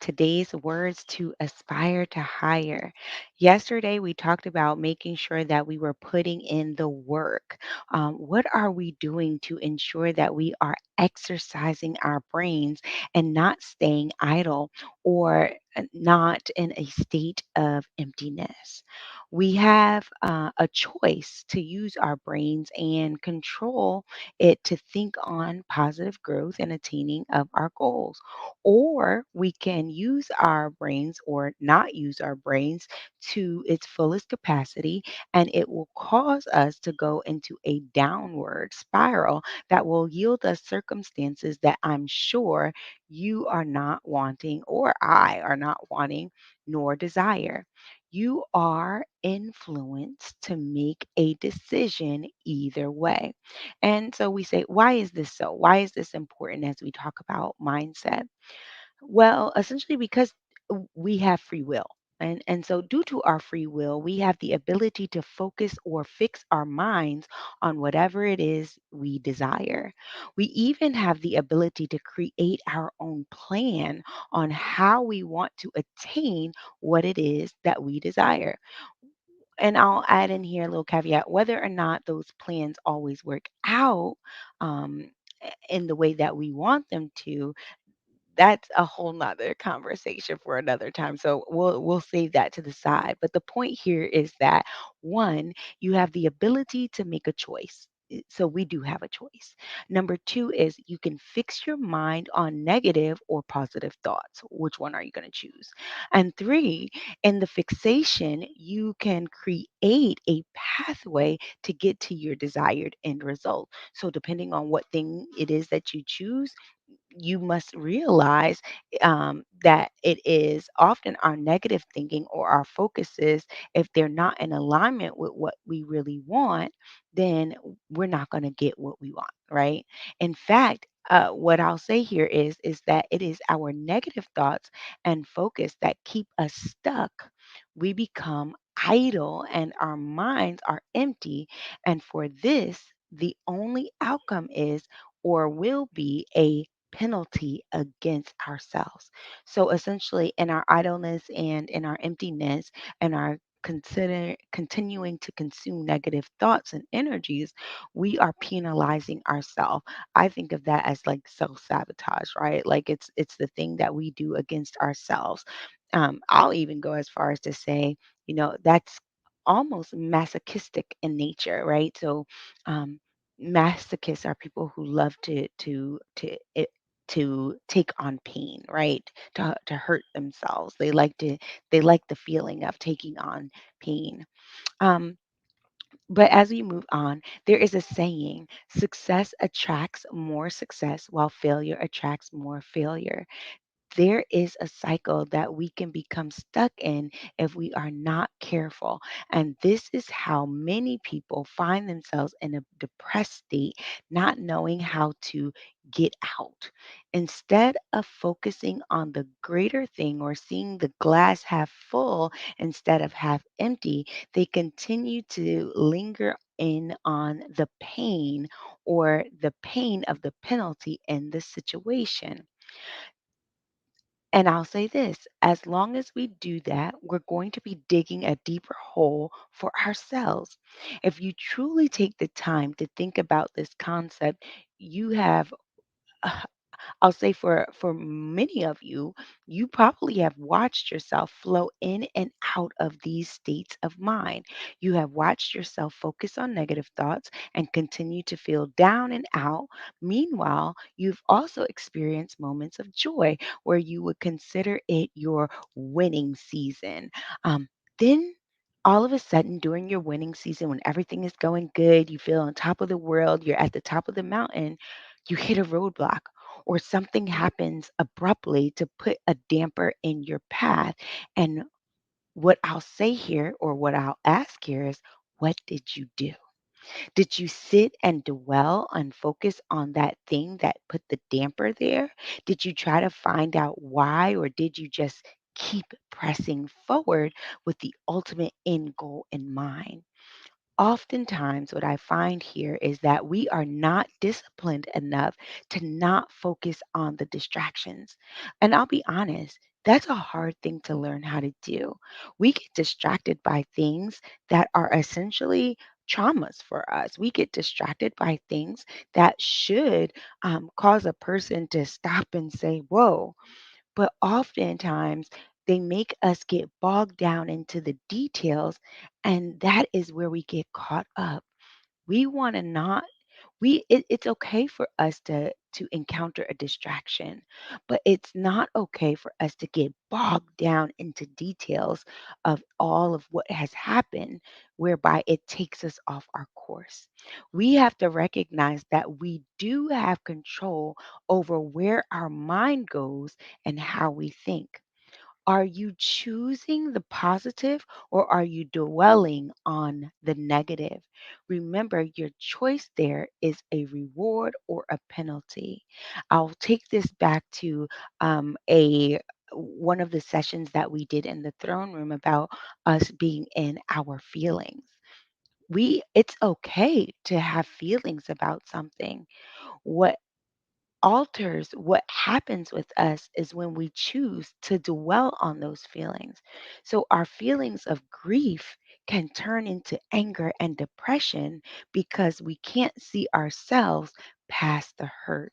Today's words to aspire to higher. Yesterday, we talked about making sure that we were putting in the work. What are we doing to ensure that we are exercising our brains and not staying idle or not in a state of emptiness? We have a choice to use our brains and control it to think on positive growth and attaining of our goals, or we can use our brains or not use our brains to its fullest capacity, and it will cause us to go into a downward spiral that will yield us circumstances that I'm sure you are not wanting, or I are not wanting, nor desire. You are influenced to make a decision either way. And so we say, why is this so? Why is this important as we talk about mindset? Well, essentially because we have free will. And so due to our free will, we have the ability to focus or fix our minds on whatever it is we desire. We even have the ability to create our own plan on how we want to attain what it is that we desire. And I'll add in here a little caveat, whether or not those plans always work out in the way that we want them to, that's a whole nother conversation for another time. So we'll save that to the side. But the point here is that one, you have the ability to make a choice. So we do have a choice. Number two is you can fix your mind on negative or positive thoughts. Which one are you going to choose? And three, in the fixation, you can create a pathway to get to your desired end result. So depending on what thing it is that you choose, you must realize that it is often our negative thinking or our focuses, if they're not in alignment with what we really want, then we're not going to get what we want, right? In fact, what I'll say here is that it is our negative thoughts and focus that keep us stuck. We become idle and our minds are empty. And for this, the only outcome is or will be a penalty against ourselves. So essentially, in our idleness and in our emptiness and our continuing to consume negative thoughts and energies, we are penalizing ourselves. I think of that as like self-sabotage, right? Like it's the thing that we do against ourselves. I'll even go as far as to say, that's almost masochistic in nature, right? So um, masochists are people who love to take on pain, right? To hurt themselves. They like the feeling of taking on pain. Um, but as we move on, there is a saying: success attracts more success, while failure attracts more failure. There is a cycle that we can become stuck in if we are not careful. And this is how many people find themselves in a depressed state, not knowing how to get out. Instead of focusing on the greater thing or seeing the glass half full instead of half empty, they continue to linger in on the pain or the pain of the penalty in the situation. And I'll say this: as long as we do that, we're going to be digging a deeper hole for ourselves. If you truly take the time to think about this concept, you have I'll say for many of you, you probably have watched yourself flow in and out of these states of mind. You have watched yourself focus on negative thoughts and continue to feel down and out. Meanwhile, you've also experienced moments of joy where you would consider it your winning season. Then all of a sudden, during your winning season, when everything is going good, you feel on top of the world, you're at the top of the mountain, you hit a roadblock or something happens abruptly to put a damper in your path. And what I'll say here, or what I'll ask here, is what did you do? Did you sit and dwell and focus on that thing that put the damper there? Did you try to find out why, or did you just keep pressing forward with the ultimate end goal in mind? Oftentimes, what I find here is that we are not disciplined enough to not focus on the distractions. And I'll be honest, that's a hard thing to learn how to do. We get distracted by things that are essentially traumas for us. We get distracted by things that should cause a person to stop and say, whoa. But oftentimes, they make us get bogged down into the details, and that is where we get caught up. We want to not it's okay for us to encounter a distraction, but it's not okay for us to get bogged down into details of all of what has happened, whereby it takes us off our course. We have to recognize that we do have control over where our mind goes and how we think. Are you choosing the positive or are you dwelling on the negative? Remember, your choice there is a reward or a penalty. I'll take this back to a one of the sessions that we did in the throne room about us being in our feelings. It's okay to have feelings about something. What alters what happens with us is when we choose to dwell on those feelings. So our feelings of grief can turn into anger and depression because we can't see ourselves past the hurt.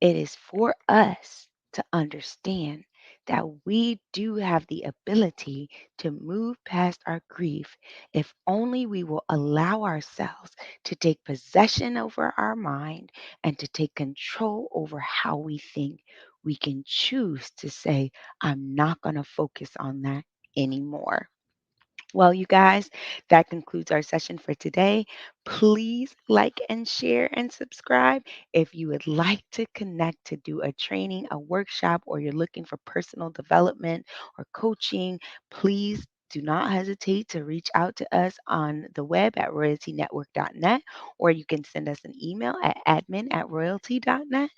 It is for us to understand that we do have the ability to move past our grief if only we will allow ourselves to take possession over our mind and to take control over how we think. We can choose to say, I'm not going to focus on that anymore. Well, you guys, that concludes our session for today. Please like and share and subscribe. If you would like to connect to do a training, a workshop, or you're looking for personal development or coaching, please do not hesitate to reach out to us on the web at royaltynetwork.net, or you can send us an email at admin@royalty.net.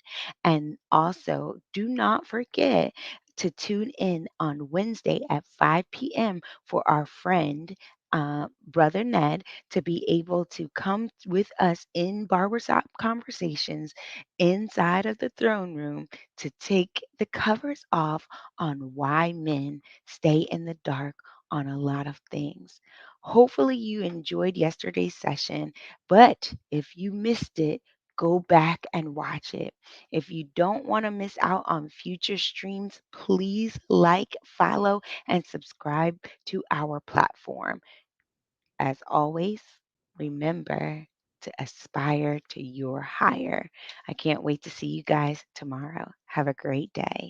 And also, do not forget to tune in on Wednesday at 5 p.m. for our friend, Brother Ned, to be able to come with us in barbershop conversations inside of the throne room to take the covers off on why men stay in the dark on a lot of things. Hopefully, you enjoyed yesterday's session, but if you missed it, go back and watch it. If you don't want to miss out on future streams, please like, follow, and subscribe to our platform. As always, remember to aspire to your higher. I can't wait to see you guys tomorrow. Have a great day.